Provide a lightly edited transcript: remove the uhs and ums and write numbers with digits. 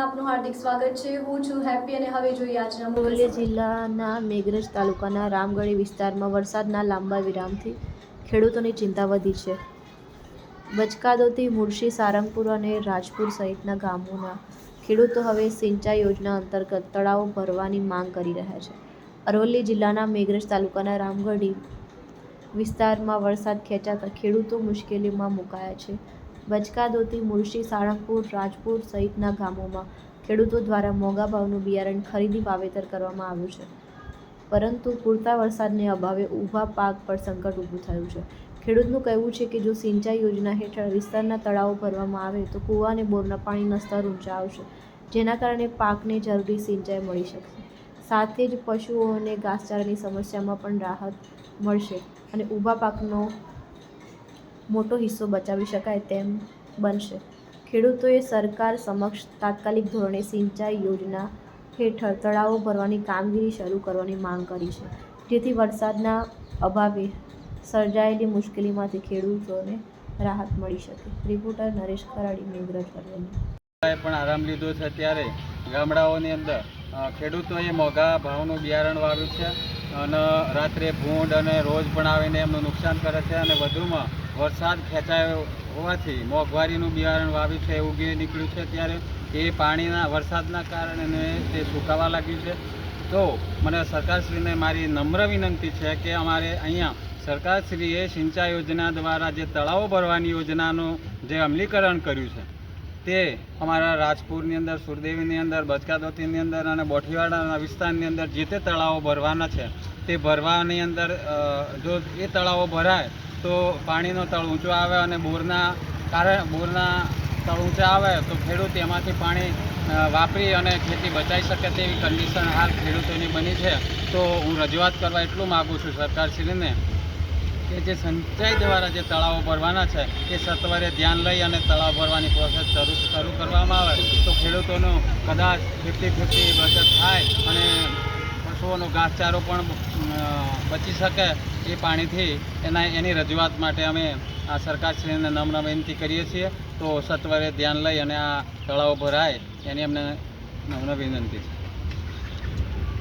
આપનું હાર્દિક સ્વાગત છે। હું છું હેપી અને હવે જોઈએ આજના અરવલ્લી જિલ્લાના મેઘરજ તાલુકાના રામગઢી વિસ્તારમાં વરસાદના લાંબા વિરામથી ખેડૂતોની ચિંતા વધી છે। બચકાદોતી, મુળશી, સારંગપુર અને રાજપુર સહિતના ગામોના ખેડૂતો હવે સિંચાઈ યોજના અંતર્ગત તળાવો ભરવાની માંગ કરી રહ્યા છે। અરવલ્લી જિલ્લાના મેઘરજ તાલુકાના રામગઢી વિસ્તારમાં વરસાદ ખેંચાતા ખેડૂતો મુશ્કેલીમાં મુકાયા છે। બચકાદોતી, મુળશી, સાળંગપુર, રાજપુર સહિતના ગામોમાં ખેડૂતો દ્વારા મોંઘા ભાવનું બિયારણ ખરીદી વાવેતર કરવામાં આવ્યું છે, પરંતુ પૂરતા વરસાદને અભાવે ઊભા પાક પર સંકટ ઊભું થયું છે। ખેડૂતનું કહેવું છે કે જો સિંચાઈ યોજના હેઠળ વિસ્તારના તળાવો ભરવામાં આવે તો કૂવા અને બોરના પાણીના સ્તર ઊંચા આવશે, જેના કારણે પાકને જરૂરી સિંચાઈ મળી શકશે। સાથે જ પશુઓ અને ઘાસચારાની સમસ્યામાં પણ રાહત મળશે અને ઊભા પાકનો મોટો હિસ્સો બચાવી શકાય તેમ બનશે। ખેડૂતોએ સરકાર સમક્ષ તાત્કાલિક ધોરણે સિંચાઈ યોજના હેઠળ તળાવો ભરવાની કામગીરી શરૂ કરવાની માંગ કરી છે, જેથી વરસાદના અભાવે સર્જાયેલી મુશ્કેલીમાંથી ખેડૂતોને રાહત મળી શકે। રિપોર્ટર નરેશ ખરાડી, મેઘરજ, અરવલ્લી। પણ આરામ લીધો છે ત્યારે ગામડાઓની અંદર ખેડૂતોએ મોંઘા ભાવનું બિયારણ વાવ્યું છે અને રાત્રે ભૂંડ અને રોજ પણ આવીને એમનું નુકસાન કરે છે અને વધુમાં વરસાદ ખેંચાયો હોવાથી મોંઘવારીનું બિયારણ વાવ્યું છે એ ઉગી નીકળ્યું છે ત્યારે એ પાણીના વરસાદના કારણે તે સુકાવા લાગ્યું છે। તો મને સરકારશ્રીને મારી નમ્ર વિનંતી છે કે અમારે અહીંયા સરકારશ્રીએ સિંચાઈ યોજના દ્વારા જે તળાવો ભરવાની યોજનાનું જે અમલીકરણ કર્યું છે તે અમારા રાજપુરની અંદર, સુરદેવીની અંદર, બચકાદોતીની અંદર અને બોઠીવાડાના વિસ્તારની અંદર જે તે તળાવો ભરવાના છે તે ભરવાની અંદર જો એ તળાવો ભરાય તો પાણીનો તળ ઊંચો આવે અને બોરના તળ ઊંચા આવે તો ખેડૂત એમાંથી પાણી વાપરી અને ખેતી બચાવી શકે તેવી કન્ડિશન હાલ ખેડૂતોની બની છે। તો હું રજૂઆત કરવા એટલું માગું છું સરકારશ્રીને કે જે સિંચાઈ દ્વારા જે તળાવો ભરવાના છે એ સત્વરે ધ્યાન લઈ અને તળાવ ભરવાની પ્રોસેસ શરૂ કરવામાં આવે તો ખેડૂતોનું કદાચ 50-50 બચત થાય અને પશુઓનો ઘાસચારો પણ બચી શકે એ પાણીથી એની રજૂઆત માટે અમે આ સરકારશ્રીને નમ્ર વિનંતી કરીએ છીએ। તો સત્વરે ધ્યાન લઈ અને આ તળાવો ભરાય એની અમને નમ્ર વિનંતી છે।